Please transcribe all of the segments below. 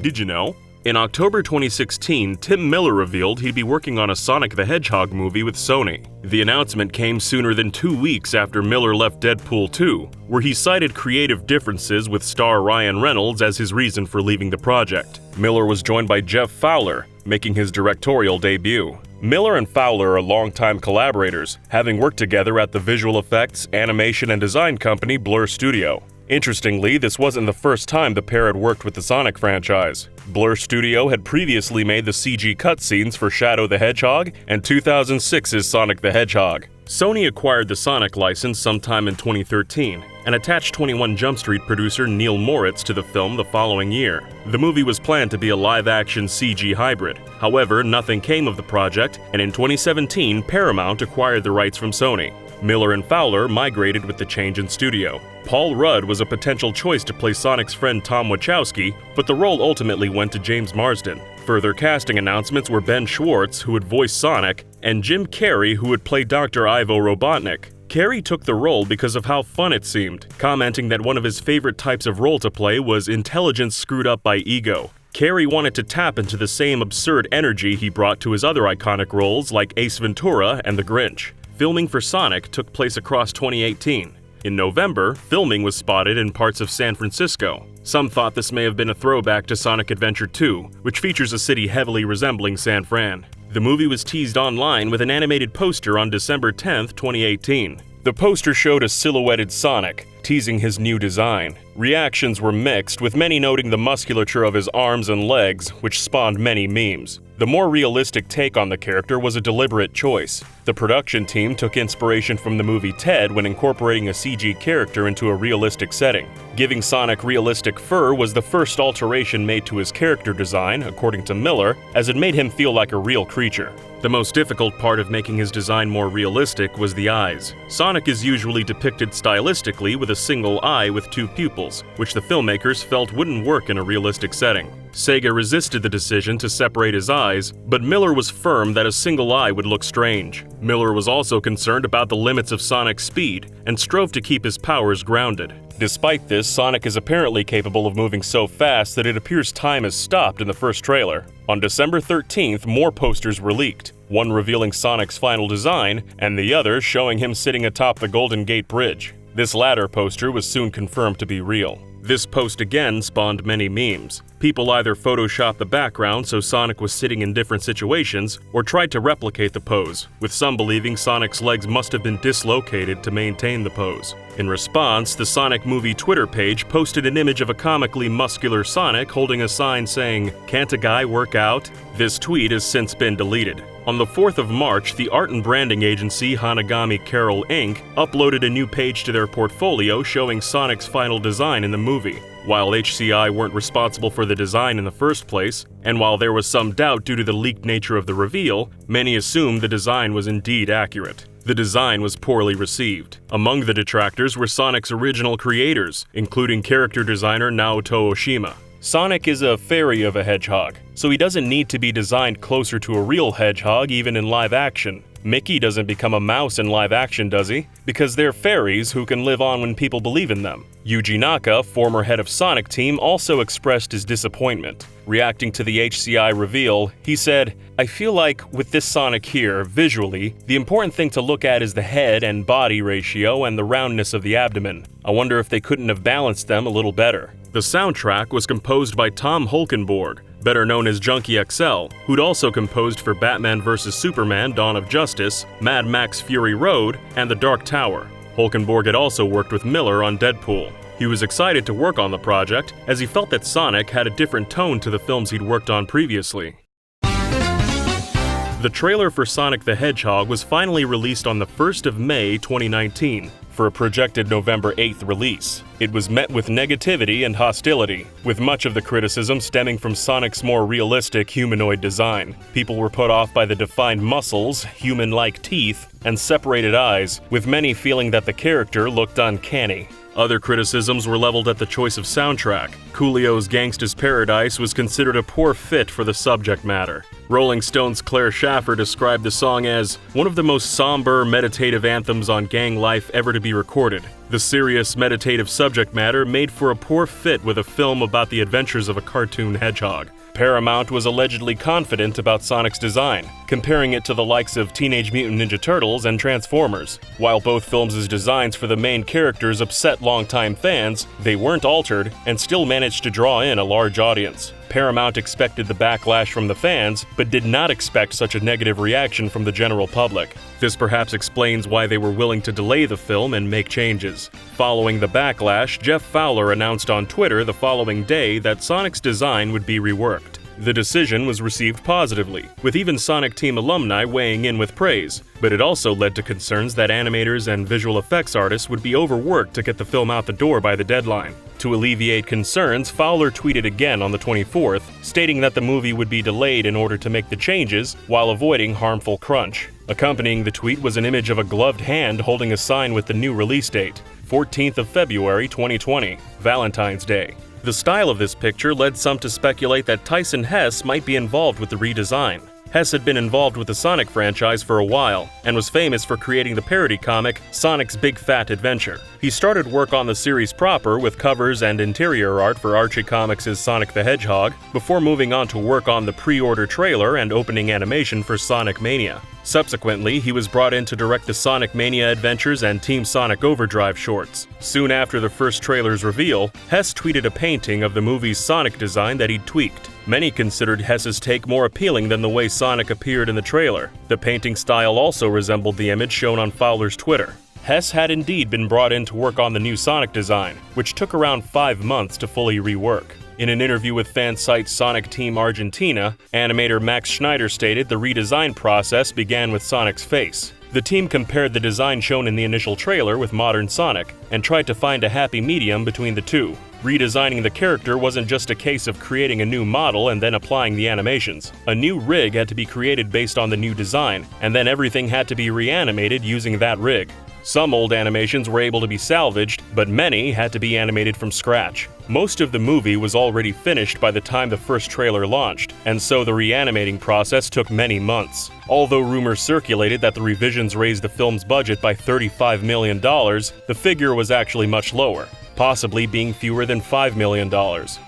Did you know? In October 2016, Tim Miller revealed he'd be working on a Sonic the Hedgehog movie with Sony. The announcement came sooner than 2 weeks after Miller left Deadpool 2, where he cited creative differences with star Ryan Reynolds as his reason for leaving the project. Miller was joined by Jeff Fowler, making his directorial debut. Miller and Fowler are longtime collaborators, having worked together at the visual effects, animation, and design company Blur Studio. Interestingly, this wasn't the first time the pair had worked with the Sonic franchise. Blur Studio had previously made the CG cutscenes for Shadow the Hedgehog and 2006's Sonic the Hedgehog. Sony acquired the Sonic license sometime in 2013 and attached 21 Jump Street producer Neil Moritz to the film the following year. The movie was planned to be a live-action CG hybrid. However, nothing came of the project, and in 2017, Paramount acquired the rights from Sony. Miller and Fowler migrated with the change in studio. Paul Rudd was a potential choice to play Sonic's friend Tom Wachowski, but the role ultimately went to James Marsden. Further casting announcements were Ben Schwartz, who would voice Sonic, and Jim Carrey, who would play Dr. Ivo Robotnik. Carrey took the role because of how fun it seemed, commenting that one of his favorite types of role to play was intelligence screwed up by ego. Carrey wanted to tap into the same absurd energy he brought to his other iconic roles like Ace Ventura and The Grinch. Filming for Sonic took place across 2018. In November, filming was spotted in parts of San Francisco. Some thought this may have been a throwback to Sonic Adventure 2, which features a city heavily resembling San Fran. The movie was teased online with an animated poster on December 10, 2018. The poster showed a silhouetted Sonic, teasing his new design. Reactions were mixed, with many noting the musculature of his arms and legs, which spawned many memes. The more realistic take on the character was a deliberate choice. The production team took inspiration from the movie Ted when incorporating a CG character into a realistic setting. Giving Sonic realistic fur was the first alteration made to his character design, according to Miller, as it made him feel like a real creature. The most difficult part of making his design more realistic was the eyes. Sonic is usually depicted stylistically with a single eye with two pupils, which the filmmakers felt wouldn't work in a realistic setting. SEGA resisted the decision to separate his eyes, but Miller was firm that a single eye would look strange. Miller was also concerned about the limits of Sonic's speed and strove to keep his powers grounded. Despite this, Sonic is apparently capable of moving so fast that it appears time has stopped in the first trailer. On December 13th, more posters were leaked, one revealing Sonic's final design, and the other showing him sitting atop the Golden Gate Bridge. This latter poster was soon confirmed to be real. This post again spawned many memes. People either photoshopped the background so Sonic was sitting in different situations, or tried to replicate the pose, with some believing Sonic's legs must have been dislocated to maintain the pose. In response, the Sonic Movie Twitter page posted an image of a comically muscular Sonic holding a sign saying, "Can't a guy work out?" This tweet has since been deleted. On the 4th of March, the art and branding agency Hanagami Carol Inc. uploaded a new page to their portfolio showing Sonic's final design in the movie. While HCI weren't responsible for the design in the first place, and while there was some doubt due to the leaked nature of the reveal, many assumed the design was indeed accurate. The design was poorly received. Among the detractors were Sonic's original creators, including character designer Naoto Oshima. Sonic is a fairy of a hedgehog, so he doesn't need to be designed closer to a real hedgehog even in live action. Mickey doesn't become a mouse in live action, does he? Because they're fairies who can live on when people believe in them. Yuji Naka, former head of Sonic Team, also expressed his disappointment. Reacting to the HCI reveal, he said, "I feel like, with this Sonic here, visually, the important thing to look at is the head and body ratio and the roundness of the abdomen. I wonder if they couldn't have balanced them a little better." The soundtrack was composed by Tom Holkenborg, better known as Junkie XL, who'd also composed for Batman vs. Superman: Dawn of Justice, Mad Max Fury Road, and The Dark Tower. Holkenborg had also worked with Miller on Deadpool. He was excited to work on the project, as he felt that Sonic had a different tone to the films he'd worked on previously. The trailer for Sonic the Hedgehog was finally released on the 1st of May 2019, for a projected November 8th release. It was met with negativity and hostility, with much of the criticism stemming from Sonic's more realistic humanoid design. People were put off by the defined muscles, human-like teeth, and separated eyes, with many feeling that the character looked uncanny. Other criticisms were leveled at the choice of soundtrack. Coolio's Gangsta's Paradise was considered a poor fit for the subject matter. Rolling Stone's Claire Schaffer described the song as one of the most somber, meditative anthems on gang life ever to be recorded. The serious, meditative subject matter made for a poor fit with a film about the adventures of a cartoon hedgehog. Paramount was allegedly confident about Sonic's design, comparing it to the likes of Teenage Mutant Ninja Turtles and Transformers. While both films' designs for the main characters upset longtime fans, they weren't altered and still managed to draw in a large audience. Paramount expected the backlash from the fans, but did not expect such a negative reaction from the general public. This perhaps explains why they were willing to delay the film and make changes. Following the backlash, Jeff Fowler announced on Twitter the following day that Sonic's design would be reworked. The decision was received positively, with even Sonic Team alumni weighing in with praise, but it also led to concerns that animators and visual effects artists would be overworked to get the film out the door by the deadline. To alleviate concerns, Fowler tweeted again on the 24th, stating that the movie would be delayed in order to make the changes while avoiding harmful crunch. Accompanying the tweet was an image of a gloved hand holding a sign with the new release date, 14th of February 2020, Valentine's Day. The style of this picture led some to speculate that Tyson Hesse might be involved with the redesign. Hesse had been involved with the Sonic franchise for a while, and was famous for creating the parody comic Sonic's Big Fat Adventure. He started work on the series proper with covers and interior art for Archie Comics' Sonic the Hedgehog, before moving on to work on the pre-order trailer and opening animation for Sonic Mania. Subsequently, he was brought in to direct the Sonic Mania Adventures and Team Sonic Overdrive shorts. Soon after the first trailer's reveal, Hesse tweeted a painting of the movie's Sonic design that he'd tweaked. Many considered Hesse's take more appealing than the way Sonic appeared in the trailer. The painting style also resembled the image shown on Fowler's Twitter. Hesse had indeed been brought in to work on the new Sonic design, which took around 5 months to fully rework. In an interview with fan site Sonic Team Argentina, animator Max Schneider stated the redesign process began with Sonic's face. The team compared the design shown in the initial trailer with modern Sonic, and tried to find a happy medium between the two. Redesigning the character wasn't just a case of creating a new model and then applying the animations. A new rig had to be created based on the new design, and then everything had to be reanimated using that rig. Some old animations were able to be salvaged, but many had to be animated from scratch. Most of the movie was already finished by the time the first trailer launched, and so the reanimating process took many months. Although rumors circulated that the revisions raised the film's budget by $35 million, the figure was actually much lower, possibly being fewer than $5 million.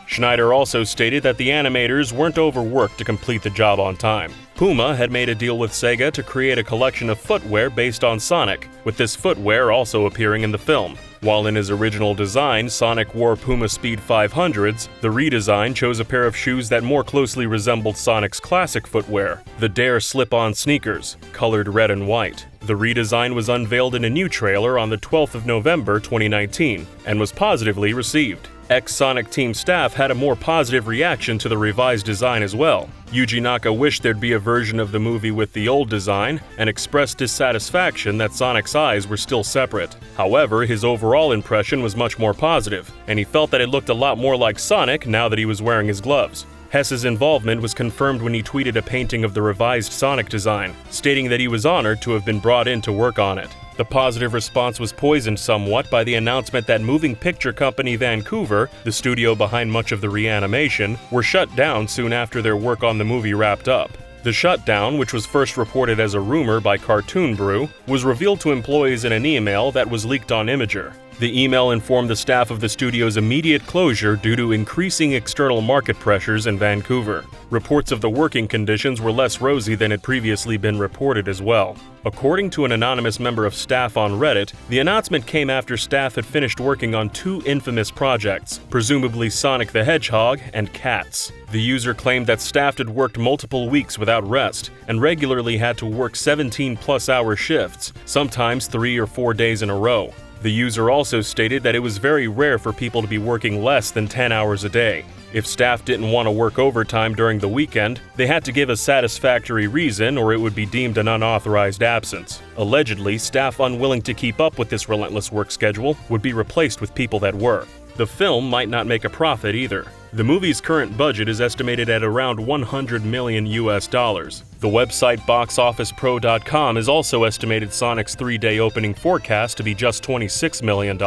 Schneider also stated that the animators weren't overworked to complete the job on time. Puma had made a deal with SEGA to create a collection of footwear based on Sonic, with this footwear also appearing in the film. While in his original design, Sonic wore Puma Speed 500s, the redesign chose a pair of shoes that more closely resembled Sonic's classic footwear, the Dare slip-on sneakers, colored red and white. The redesign was unveiled in a new trailer on the 12th of November 2019, and was positively received. Ex-Sonic Team staff had a more positive reaction to the revised design as well. Yuji Naka wished there'd be a version of the movie with the old design, and expressed dissatisfaction that Sonic's eyes were still separate. However, his overall impression was much more positive, and he felt that it looked a lot more like Sonic now that he was wearing his gloves. Hesse's involvement was confirmed when he tweeted a painting of the revised Sonic design, stating that he was honored to have been brought in to work on it. The positive response was poisoned somewhat by the announcement that moving picture company Vancouver, the studio behind much of the reanimation, were shut down soon after their work on the movie wrapped up. The shutdown, which was first reported as a rumor by Cartoon Brew, was revealed to employees in an email that was leaked on Imager. The email informed the staff of the studio's immediate closure due to increasing external market pressures in Vancouver. Reports of the working conditions were less rosy than had previously been reported as well. According to an anonymous member of staff on Reddit, the announcement came after staff had finished working on 2 infamous projects, presumably Sonic the Hedgehog and Cats. The user claimed that staff had worked multiple weeks without rest, and regularly had to work 17-plus-hour shifts, sometimes 3 or 4 days in a row. The user also stated that it was very rare for people to be working less than 10 hours a day. If staff didn't want to work overtime during the weekend, they had to give a satisfactory reason or it would be deemed an unauthorized absence. Allegedly, staff unwilling to keep up with this relentless work schedule would be replaced with people that were. The film might not make a profit either. The movie's current budget is estimated at around $100 million US. The website boxofficepro.com has also estimated Sonic's 3-day opening forecast to be just $26 million.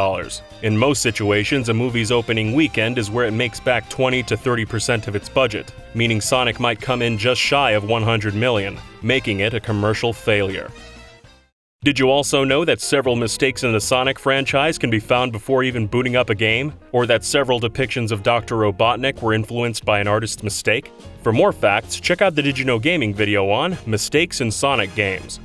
In most situations, a movie's opening weekend is where it makes back 20 to 30% of its budget, meaning Sonic might come in just shy of $100 million, making it a commercial failure. Did you also know that several mistakes in the Sonic franchise can be found before even booting up a game? Or that several depictions of Dr. Robotnik were influenced by an artist's mistake? For more facts, check out the Did You Know Gaming video on Mistakes in Sonic Games.